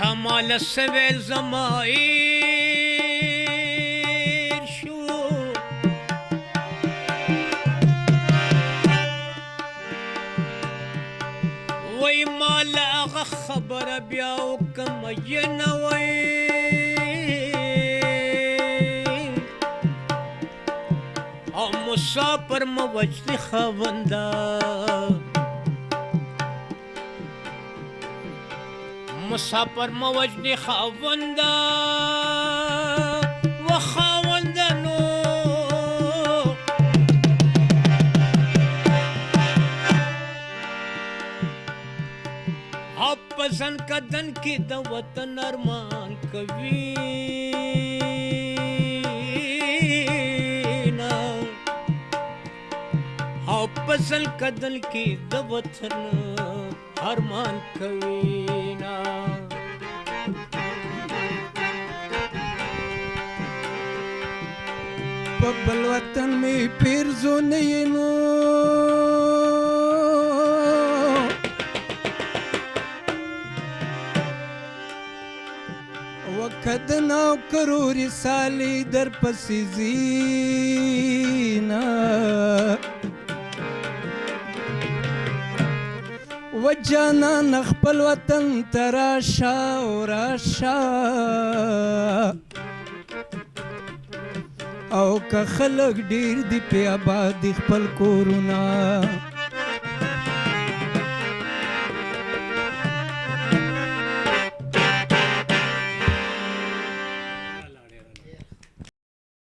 تا مال سوی زمایر شو وی مال اغا خبر بیاو کم ینوی او مسافر موجد خونده مسافر موجد خونده و خونده نو او پسند کدن کی د وطن ارمان کوي او پسند کدن کی د وطن ارمان کوي نا په بل وطن می پیرزو نه نو وکدنا کروری سالی در پسی زینا و جانان خپل وطن تراشا و راشا او که خلق ډیر دی په آباد خپل کورونه